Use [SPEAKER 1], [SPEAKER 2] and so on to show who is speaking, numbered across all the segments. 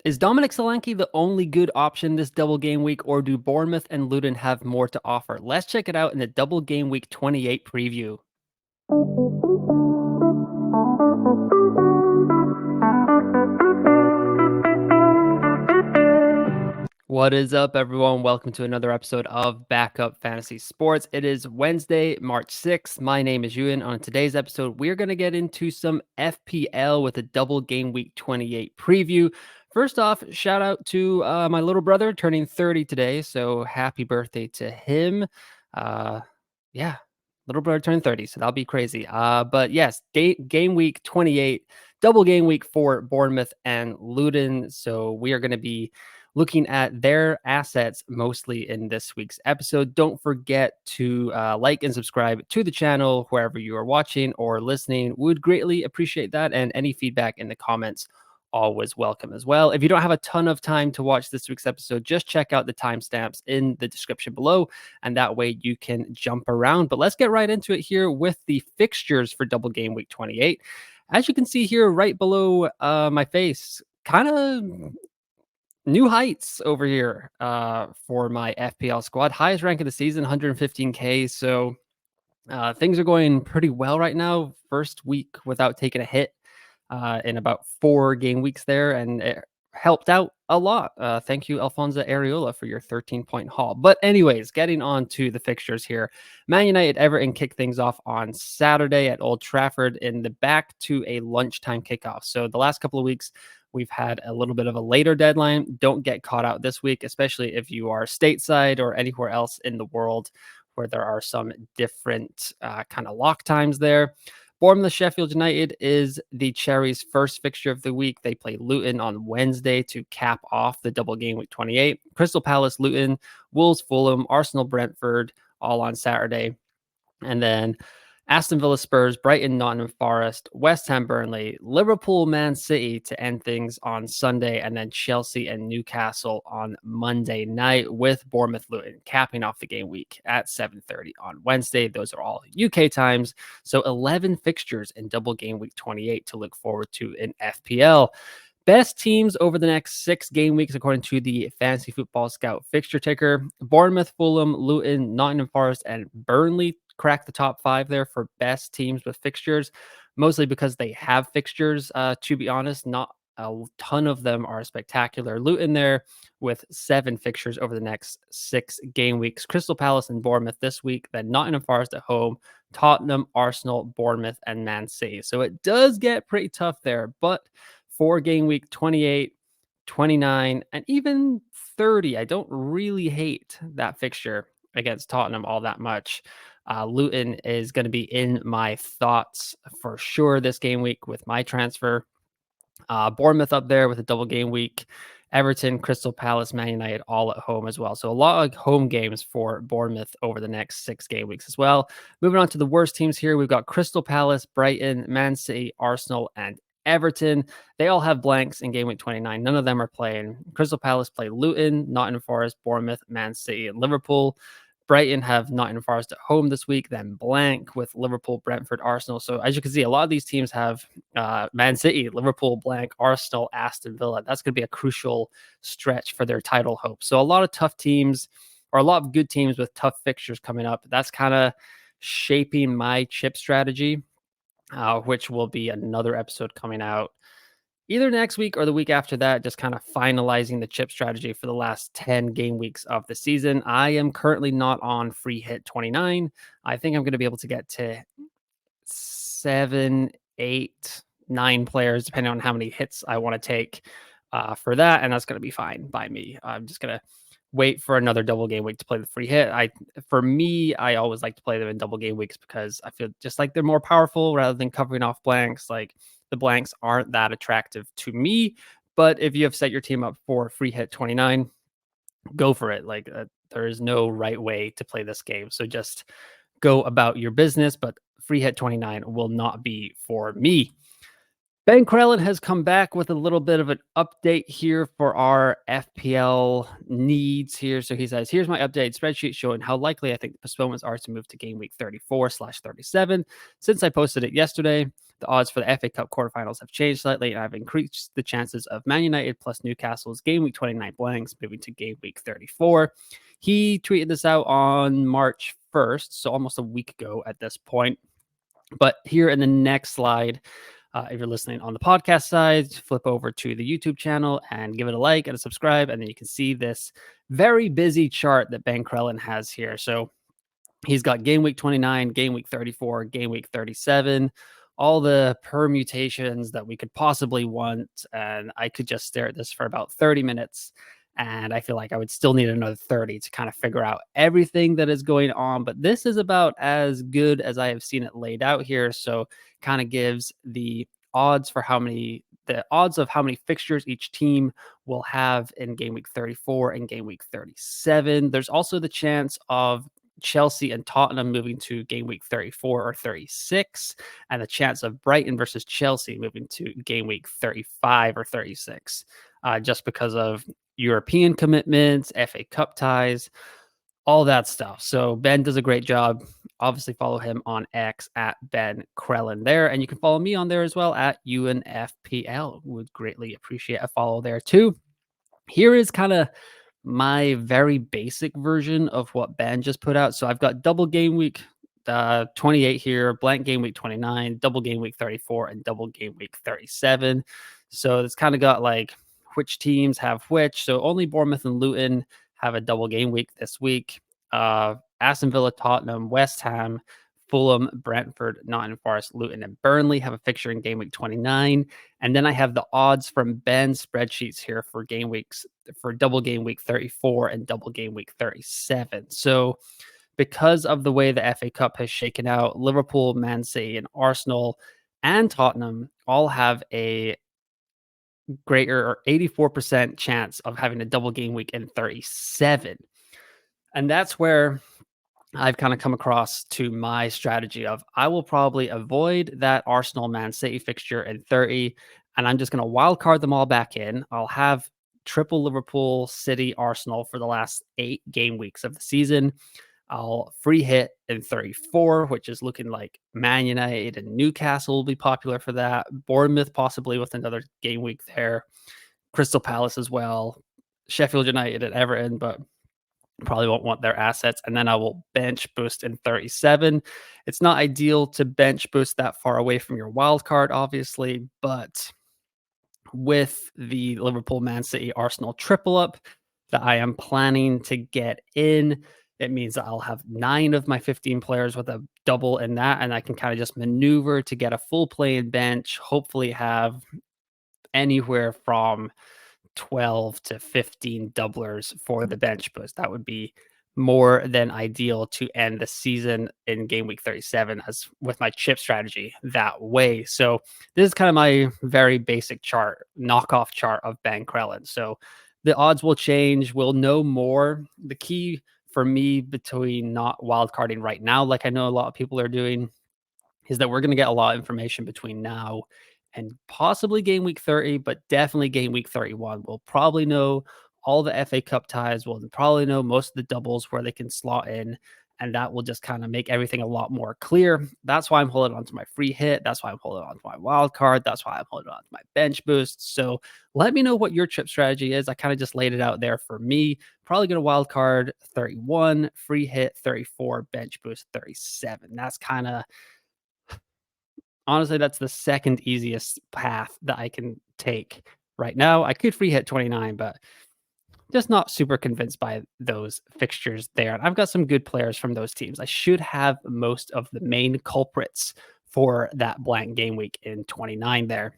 [SPEAKER 1] Is Dominic Solanke the only good option this double game week, or do Bournemouth and Luton have more to offer? Let's check it out in the double game week 28 preview. What is up, everyone? Welcome to another episode of Backup Fantasy Sports. It is Wednesday, March 6th. My name is Ewan. On today's episode, we're going to get into some FPL with a double game week 28 preview. First off, shout out to my little brother turning 30 today. So happy birthday to him. Yeah, little brother turned 30. So that'll be crazy. But yes, game week 28, double game week for Bournemouth and Luton. So we are going to be looking at their assets mostly in this week's episode. Don't forget to like and subscribe to the channel wherever you are watching or listening. Would greatly appreciate that. And any feedback in the comments, always welcome as well. If you don't have a ton of time to watch this week's episode, just check out the timestamps in the description below, and that way you can jump around. But let's get right into it here with the fixtures for double game week 28. As you can see here right below my face, kind of new heights over here for my FPL squad. Highest rank of the season, 115K. So things are going pretty well right now. First week without taking a hit in about 4 game weeks there, and it helped out a lot. Thank you, Alfonso Areola, for your 13-point haul. But anyways, getting on to the fixtures here. Man United, Everton kick things off on Saturday at Old Trafford in the back to a lunchtime kickoff. So the last couple of weeks, we've had a little bit of a later deadline. Don't get caught out this week, especially if you are stateside or anywhere else in the world where there are some different kind of lock times there. Bournemouth Sheffield United is the Cherries' first fixture of the week. They play Luton on Wednesday to cap off the double game week 28. Crystal Palace, Luton, Wolves, Fulham, Arsenal, Brentford, all on Saturday. And then Aston Villa, Spurs, Brighton, Nottingham Forest, West Ham, Burnley, Liverpool, Man City to end things on Sunday, and then Chelsea and Newcastle on Monday night, with Bournemouth, Luton capping off the game week at 7:30 on Wednesday. Those are all UK times. So 11 fixtures in double game week 28 to look forward to in FPL. Best teams over the next 6 game weeks, according to the Fantasy Football Scout fixture ticker: Bournemouth, Fulham, Luton, Nottingham Forest, and Burnley crack the top 5 there for best teams with fixtures, mostly because they have fixtures. To be honest, not a ton of them are spectacular. Luton there with 7 fixtures over the next 6 game weeks. Crystal Palace and Bournemouth this week, then Nottingham Forest at home, Tottenham, Arsenal, Bournemouth, and Man City. So it does get pretty tough there, but for game week 28, 29, and even 30, I don't really hate that fixture against Tottenham all that much. Luton is going to be in my thoughts for sure this game week with my transfer. Bournemouth up there with a double game week. Everton, Crystal Palace, Man United all at home as well. So a lot of home games for Bournemouth over the next 6 game weeks as well. Moving on to the worst teams here, we've got Crystal Palace, Brighton, Man City, Arsenal, and Everton. They all have blanks in game week 29. None of them are playing. Crystal Palace play Luton, Nottingham Forest, Bournemouth, Man City, and Liverpool. Brighton have Nottingham Forest at home this week, then blank with Liverpool, Brentford, Arsenal. So as you can see, a lot of these teams have Man City, Liverpool, blank, Arsenal, Aston Villa. That's going to be a crucial stretch for their title hopes. So a lot of tough teams, or a lot of good teams with tough fixtures coming up. That's kind of shaping my chip strategy, which will be another episode coming out either next week or the week after that, just kind of finalizing the chip strategy for the last 10 game weeks of the season. I am currently not on free hit 29. I think I'm going to be able to get to 7, 8, 9 players, depending on how many hits I want to take for that. And that's going to be fine by me. I'm just going to wait for another double game week to play the free hit. For me, I always like to play them in double game weeks because I feel just like they're more powerful rather than covering off blanks. Like, the blanks aren't that attractive to me, but if you have set your team up for free hit 29, go for it. Like, there is no right way to play this game. So just go about your business, but free hit 29 will not be for me. Ben Krellin has come back with a little bit of an update here for our FPL needs here. So he says, here's my updated spreadsheet showing how likely I think the postponements are to move to game week 34/37. Since I posted it yesterday, The odds for the FA Cup quarterfinals have changed slightly, and I've increased the chances of Man United plus Newcastle's game week 29 blanks moving to game week 34. He tweeted this out on March 1st, so almost a week ago at this point. But here in the next slide, if you're listening on the podcast side, flip over to the YouTube channel and give it a like and a subscribe, and then you can see this very busy chart that Ben Crellin has here. So he's got game week 29, game week 34, game week 37, all the permutations that we could possibly want. And I could just stare at this for about 30 minutes. And I feel like I would still need another 30 to kind of figure out everything that is going on. But this is about as good as I have seen it laid out here. So kind of gives the odds of how many fixtures each team will have in game week 34 and game week 37. There's also the chance of Chelsea and Tottenham moving to game week 34 or 36, and the chance of Brighton versus Chelsea moving to game week 35 or 36, just because of European commitments, FA Cup ties, all that stuff. So Ben does a great job. Obviously, follow him on X at Ben Crellin there, and you can follow me on there as well at UNFPL. Would greatly appreciate a follow there too. Here is kind of my very basic version of what Ben just put out. So I've got double game week 28 here, blank game week 29, double game week 34, and double game week 37. So it's kind of got like which teams have which. So only Bournemouth and Luton have a double game week this week. Aston Villa, Tottenham, West Ham, Fulham, Brentford, Nottingham Forest, Luton, and Burnley have a fixture in game week 29. And then I have the odds from Ben's spreadsheets here for game weeks, for double game week 34 and double game week 37. So because of the way the FA Cup has shaken out, Liverpool, Man City, and Arsenal and Tottenham all have a greater or 84% chance of having a double game week in 37. And that's where I've kind of come across to my strategy of I will probably avoid that Arsenal Man City fixture in 30, and I'm just going to wild card them all back in. I'll have triple Liverpool, City, Arsenal for the last 8 game weeks of the season. I'll free hit in 34, which is looking like Man United and Newcastle will be popular for that. Bournemouth possibly with another game week there. Crystal Palace as well. Sheffield United and Everton, but probably won't want their assets. And then I will bench boost in 37. It's not ideal to bench boost that far away from your wild card, obviously, but with the Liverpool, Man City, Arsenal triple up that I am planning to get in, it means that I'll have 9 of my 15 players with a double in that, and I can kind of just maneuver to get a full play in bench, hopefully have anywhere from 12 to 15 doublers for the bench boost. That would be more than ideal to end the season in game week 37 as with my chip strategy that way. So this is kind of my very basic chart, knockoff chart of Ben Crellin. So the odds will change. We'll know more. The key for me between not wildcarding right now, like I know a lot of people are doing, is that we're going to get a lot of information between now and possibly game week 30, but definitely game week 31. We'll probably know all the FA Cup ties. We'll probably know most of the doubles where they can slot in, and that will just kind of make everything a lot more clear. That's why I'm holding on to my free hit. That's why I'm holding on to my wild card. That's why I'm holding on to my bench boost. So let me know what your chip strategy is. I kind of just laid it out there for me. Probably going to wild card 31, free hit 34, bench boost 37. That's kind of, honestly, that's the second easiest path that I can take right now. I could free hit 29, but just not super convinced by those fixtures there. And I've got some good players from those teams. I should have most of the main culprits for that blank game week in 29 there.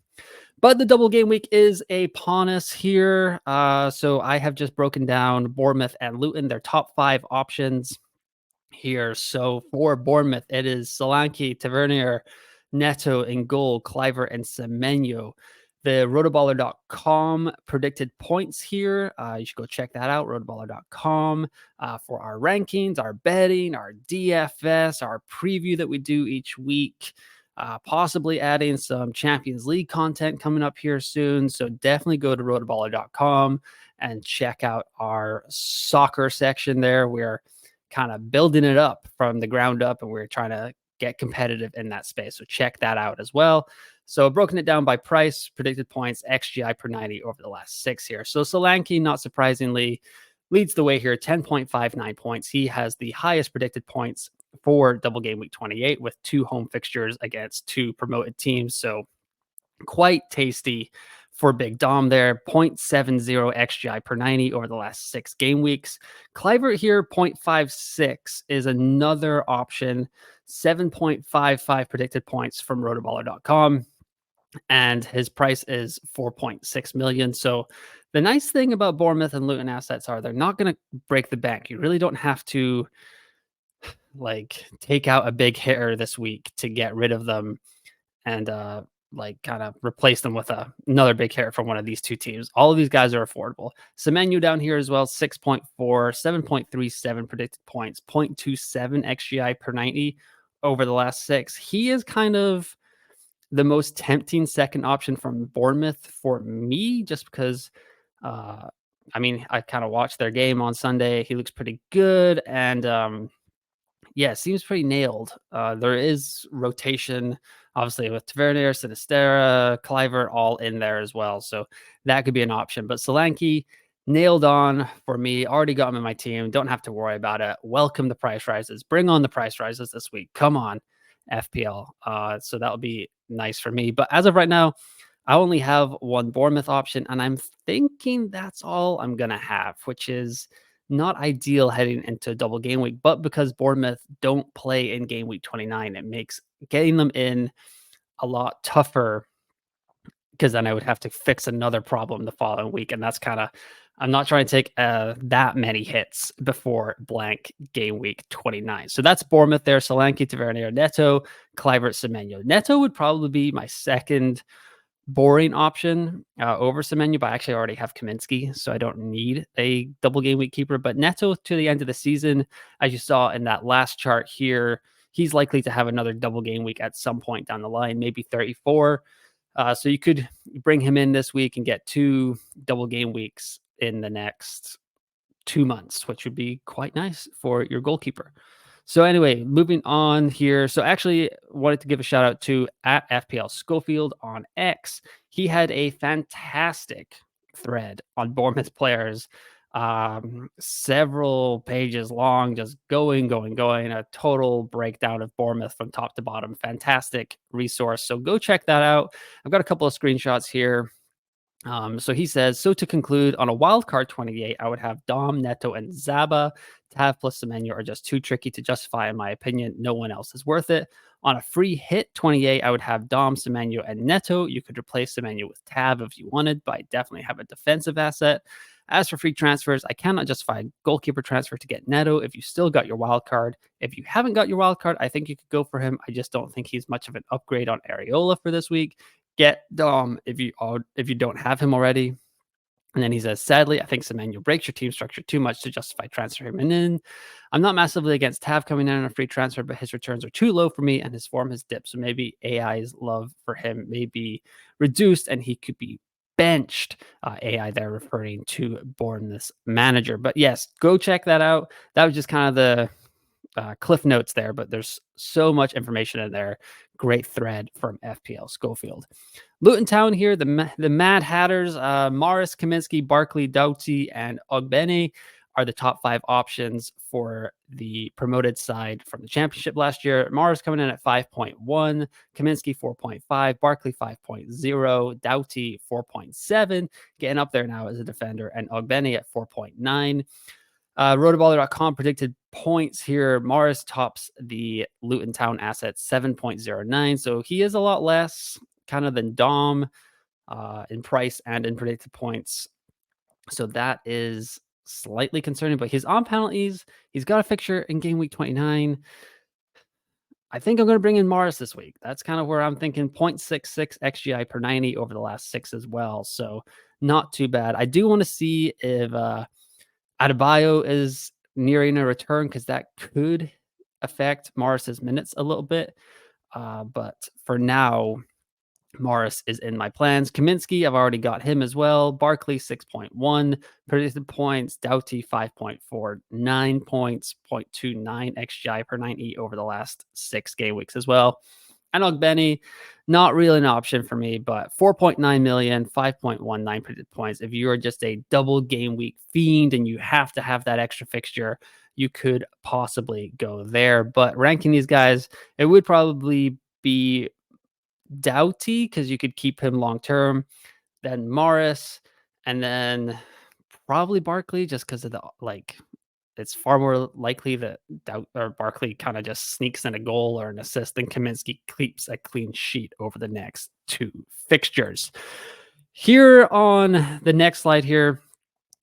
[SPEAKER 1] But the double game week is upon us here. So I have just broken down Bournemouth and Luton, their top 5 options here. So for Bournemouth, it is Solanke, Tavernier, Neto in goal, Cliver, and Semenyo. The rotoballer.com predicted points here. You should go check that out, rotoballer.com, for our rankings, our betting, our DFS, our preview that we do each week, possibly adding some Champions League content coming up here soon. So definitely go to rotoballer.com and check out our soccer section there. We're kind of building it up from the ground up, and we're trying to get competitive in that space. So check that out as well. So broken it down by price, predicted points, XGI per 90 over the last 6 here. So Solanke, not surprisingly, leads the way here, 10.59 points. He has the highest predicted points for double game week 28 with 2 home fixtures against 2 promoted teams. So quite tasty for Big Dom there. 0.70 XGI per 90 over the last 6 game weeks. Clivert here, 0.56 is another option. 7.55 predicted points from rotoballer.com. And his price is 4.6 million. So the nice thing about Bournemouth and Luton assets are they're not going to break the bank. You really don't have to like take out a big hitter this week to get rid of them and like kind of replace them with another big hitter from one of these 2 teams. All of these guys are affordable. Semenya down here as well, 6.4, 7.37 predicted points, 0.27 XGI per 90 over the last 6. He is kind of the most tempting second option from Bournemouth for me, just because, I mean, I kind of watched their game on Sunday. He looks pretty good. And yeah, seems pretty nailed. There is rotation, obviously, with Tavernier, Sinistera, Clivert all in there as well. So that could be an option. But Solanke, nailed on for me. Already got him in my team. Don't have to worry about it. Welcome the price rises. Bring on the price rises this week. Come on, FPL. So that'll be nice for me. But as of right now, I only have one Bournemouth option, and I'm thinking that's all I'm going to have, which is not ideal heading into double game week. But because Bournemouth don't play in game week 29, it makes getting them in a lot tougher, because then I would have to fix another problem the following week. And that's kind of, I'm not trying to take that many hits before blank game week 29. So that's Bournemouth there. Solanke, Tavernier, Neto, Clivert, Semenyo. Neto would probably be my second boring option over Semenyo, but I actually already have Kaminsky, so I don't need a double game week keeper. But Neto to the end of the season, as you saw in that last chart here, he's likely to have another double game week at some point down the line, maybe 34. So you could bring him in this week and get 2 double game weeks in the next 2 months, which would be quite nice for your goalkeeper. So anyway, moving on here. So actually wanted to give a shout out to at FPL Schofield on X. He had a fantastic thread on Bournemouth players, several pages long, just going, a total breakdown of Bournemouth from top to bottom. Fantastic resource. So go check that out. I've got a couple of screenshots here. So he says, so to conclude, on a wild card 28, I would have Dom, Neto, and Zaba. Tav plus Semenyo are just too tricky to justify, in my opinion. No one else is worth it. On a free hit 28, I would have Dom, Semenyo, and Neto. You could replace Semenyo with Tav if you wanted, but I definitely have a defensive asset. As for free transfers, I cannot justify a goalkeeper transfer to get Neto if you still got your wild card. If you haven't got your wild card, I think you could go for him. I just don't think he's much of an upgrade on Areola for this week. Get Dom if you don't have him already. And then he says, sadly, I think Semenyo breaks your team structure too much to justify transferring him in. I'm not massively against Tav coming in on a free transfer, but his returns are too low for me and his form has dipped. So maybe AI's love for him may be reduced and he could be benched. AI there referring to Bournemouth's manager. But yes, go check that out. That was just kind of the cliff notes there, but there's so much information in there. Great thread from FPL Schofield. Luton Town here, the Mad Hatters, Morris, Kaminsky, Barkley, Doughty, and Ogbene are the top 5 options for the promoted side from the championship last year. Morris coming in at 5.1, Kaminsky 4.5, Barkley 5.0, Doughty 4.7, getting up there now as a defender, and Ogbene at 4.9. Rotoballer.com predicted points here. Morris tops the Luton Town asset 7.09. So he is a lot less kind of than Dom in price and in predicted points. So that is slightly concerning, but his on penalties, he's got a fixture in game week 29. I think I'm going to bring in Morris this week. That's kind of where I'm thinking 0.66 XGI per 90 over the last 6 as well. So not too bad. I do want to see if Adebayo is nearing a return because that could affect Morris's minutes a little bit. But for now, Morris is in my plans. Kaminsky, I've already got him as well. Barkley, 6.1 predicted points. Doughty, 5.49 points, 0.29 XGI per 90 over the last 6 game weeks as well. And Ogbeni, not really an option for me, but 4.9 million, 5.19 predicted points. If you are just a double game week fiend and you have to have that extra fixture, you could possibly go there. But ranking these guys, it would probably be Doughty because you could keep him long term, then Morris, and then probably Barkley just because of the like. It's far more likely that Barkley kind of just sneaks in a goal or an assist than Kaminsky keeps a clean sheet over the next 2 fixtures. Here on the next slide here,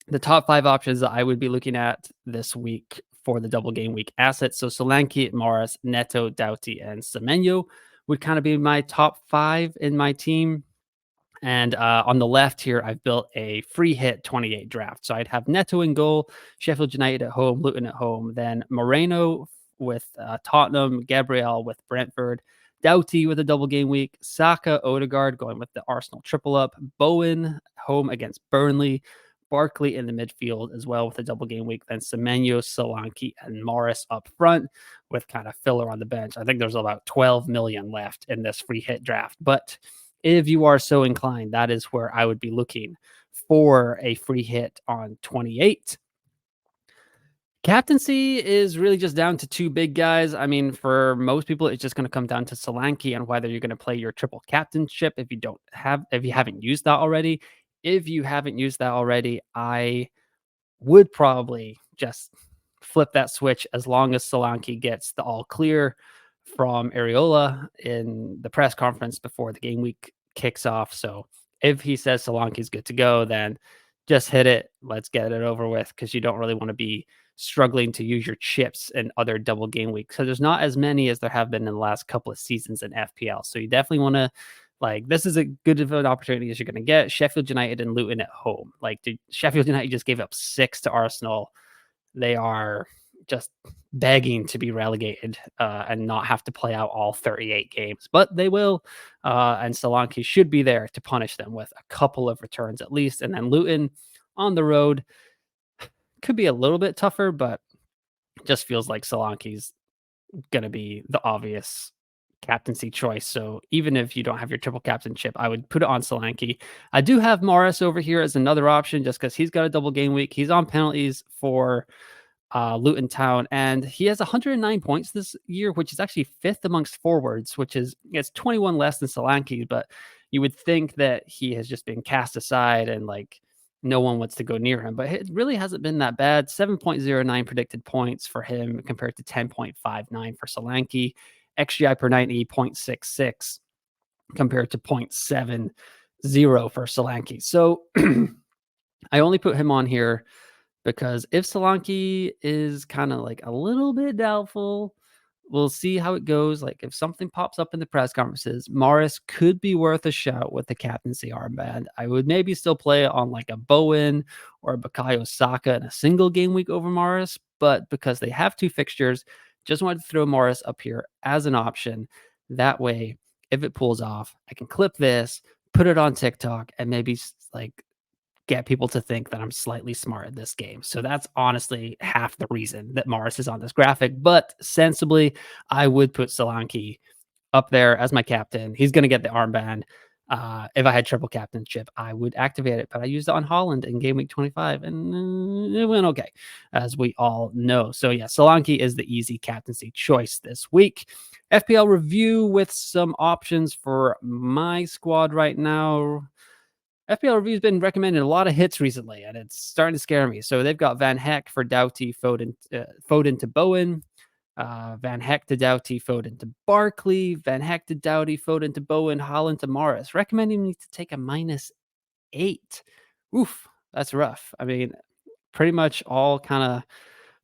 [SPEAKER 1] the top 5 options that I would be looking at this week for the double game week assets. So Solanke, Morris, Neto, Doughty, and Semenyo would kind of be my top 5 in my team. And on the left here, I've built a free hit 28 draft. So I'd have Neto in goal, Sheffield United at home, Luton at home, then Moreno with Tottenham, Gabriel with Brentford, Doughty with a double game week, Saka, Odegaard going with the Arsenal triple up, Bowen home against Burnley, Barkley in the midfield as well with a double game week, then Semenyo, Solanke, and Morris up front with kind of filler on the bench. I think there's about 12 million left in this free hit draft. But if you are so inclined, that is where I would be looking for a free hit on 28. Captaincy is really just down to 2 big guys. I mean, for most people, it's just going to come down to Solanke and whether you're going to play your triple captainship if you haven't used that already. If you haven't used that already, I would probably just flip that switch as long as Solanke gets the all clear from Areola in the press conference before the game week kicks off. So if he says Solanke's good to go, then just hit it. Let's get it over with because you don't really want to be struggling to use your chips in other double game weeks. So there's not as many as there have been in the last couple of seasons in FPL. So you definitely want to this is a good of an opportunity as you're going to get. Sheffield United and Luton at home. Sheffield United just gave up 6 to Arsenal. They are just begging to be relegated and not have to play out all 38 games, but they will. And Solanke should be there to punish them with a couple of returns at least. And then Luton on the road could be a little bit tougher, but just feels like Solanke's going to be the obvious captaincy choice. So even if you don't have your triple captainship, I would put it on Solanke. I do have Morris over here as another option just because he's got a double game week. He's on penalties for Luton Town, and he has 109 points this year, which is actually 5th amongst forwards, which is it's 21 less than Solanke, but you would think that he has just been cast aside and no one wants to go near him, but it really hasn't been that bad. 7.09 predicted points for him compared to 10.59 for Solanke. XGI per 90, 0.66 compared to 0.70 for Solanke. So I only put him on here because if Solanke is kind of a little bit doubtful, we'll see how it goes. If something pops up in the press conferences, Morris could be worth a shout with the captaincy armband. I would maybe still play it on a Bowen or a Bukayo Saka in a single game week over Morris, but because they have 2 fixtures, just wanted to throw Morris up here as an option. That way, if it pulls off, I can clip this, put it on TikTok, and maybe get people to think that I'm slightly smart at this game. So that's honestly half the reason that Morris is on this graphic. But sensibly, I would put Solanke up there as my captain. He's going to get the armband. If I had triple captainship, I would activate it, but I used it on Holland in game week 25 and it went okay, as we all know. So yeah, Solanke is the easy captaincy choice this week. FPL review with some options for my squad right now. FPL Review has been recommending a lot of hits recently, and it's starting to scare me. So they've got Van Heck for Doughty, Foden to Bowen, Van Heck to Doughty, Foden to Barkley, Van Heck to Doughty, Foden to Bowen, Holland to Morris, recommending me to take a -8. Oof, that's rough. I mean, pretty much all kind of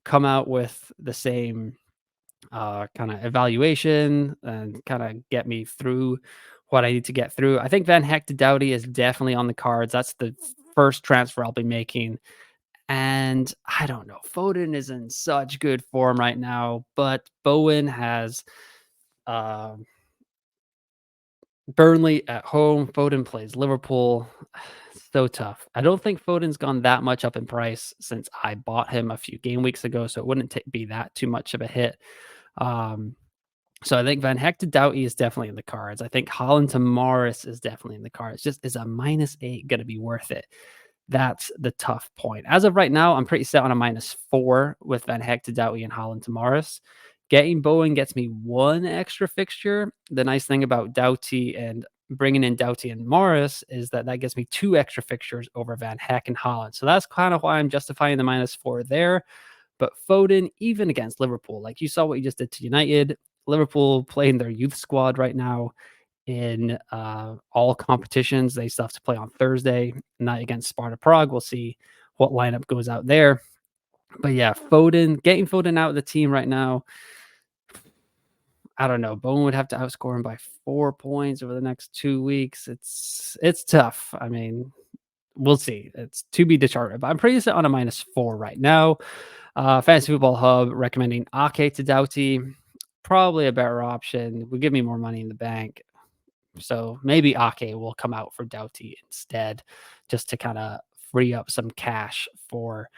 [SPEAKER 1] come out with the same kind of evaluation and kind of get me through what I need to get through. I think Van Heck to Doughty is definitely on the cards. That's the first transfer I'll be making. And I don't know, Foden is in such good form right now, but Bowen has Burnley at home, Foden plays Liverpool. So tough. I don't think Foden's gone that much up in price since I bought him a few game weeks ago, so it wouldn't be that too much of a hit. Um, so I think Van Heck to Doughty is definitely in the cards. I think Holland to Morris is definitely in the cards. Just is a -8 going to be worth it? That's the tough point. As of right now, I'm pretty set on a -4 with Van Heck to Doughty and Holland to Morris. Getting Bowen gets me one extra fixture. The nice thing about Doughty and bringing in Doughty and Morris is that that gets me two extra fixtures over Van Heck and Holland. So that's kind of why I'm justifying the -4 there. But Foden, even against Liverpool, like you saw what he just did to United, Liverpool playing their youth squad right now in all competitions. They still have to play on Thursday, night against Sparta Prague. We'll see what lineup goes out there. But yeah, Foden, getting Foden out of the team right now, I don't know. Bowen would have to outscore him by 4 points over the next 2 weeks. It's tough. I mean, we'll see. It's to be determined. But I'm pretty set on a -4 right now. Fantasy Football Hub recommending Ake to Doughty. Probably a better option. Would give me more money in the bank. So maybe Ake will come out for Doughty instead, just to kind of free up some cash for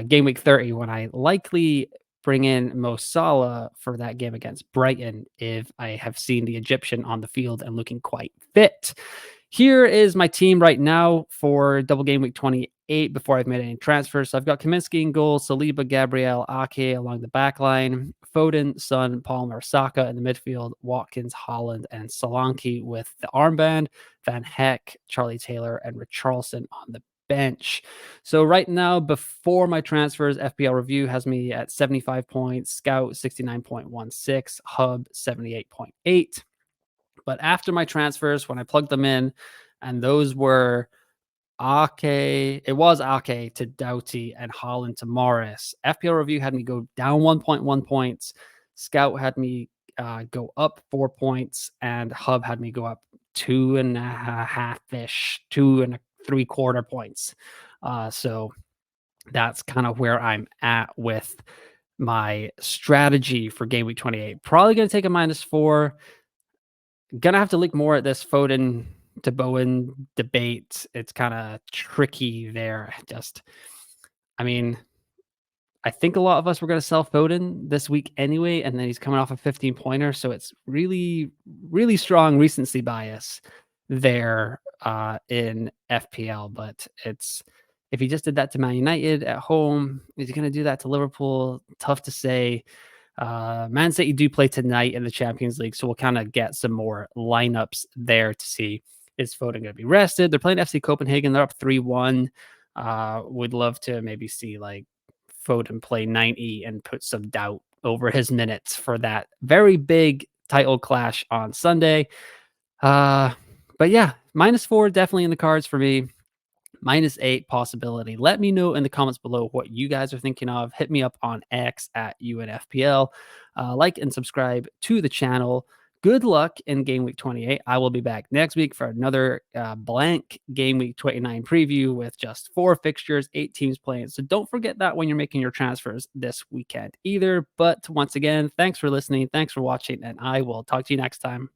[SPEAKER 1] game week 30 when I likely bring in Mo Salah for that game against Brighton if I have seen the Egyptian on the field and looking quite fit. Here is my team right now for double game week 28 before I've made any transfers. So I've got Kaminsky in goal, Saliba, Gabriel, Ake along the back line, Foden, Son, Palmer, Saka in the midfield, Watkins, Holland, and Solanke with the armband, Van Heck, Charlie Taylor, and Richarlison on the bench. So right now, before my transfers, FPL review has me at 75 points, Scout 69.16, Hub 78.8. But after my transfers, when I plugged them in, and those were it was Ake to Doughty and Holland to Morris. FPL review had me go down 1.1 points. Scout had me go up 4 points, and Hub had me go up 2.5-ish, 2.75 points. So that's kind of where I'm at with my strategy for game week 28. Probably going to take a -4. Gonna have to look more at this Foden to Bowen debate. It's kind of tricky there. I mean, I think a lot of us were going to sell Foden this week anyway, and then he's coming off a 15 pointer. So it's really, really strong recency bias there in FPL. But if he just did that to Man United at home, is he going to do that to Liverpool? Tough to say. Man City do play tonight in the Champions League, so we'll kind of get some more lineups there to see, is Foden going to be rested? They're playing FC Copenhagen. They're up 3-1. Would love to maybe see like Foden play 90 and put some doubt over his minutes for that very big title clash on Sunday. But yeah, -4 definitely in the cards for me. -8 possibility. Let me know in the comments below what you guys are thinking of. Hit me up on X at UNFPL. Like and subscribe to the channel. Good luck in game week 28. I will be back next week for another blank game week 29 preview with just 4 fixtures, 8 teams playing. So don't forget that when you're making your transfers this weekend either. But once again, thanks for listening. Thanks for watching, and I will talk to you next time.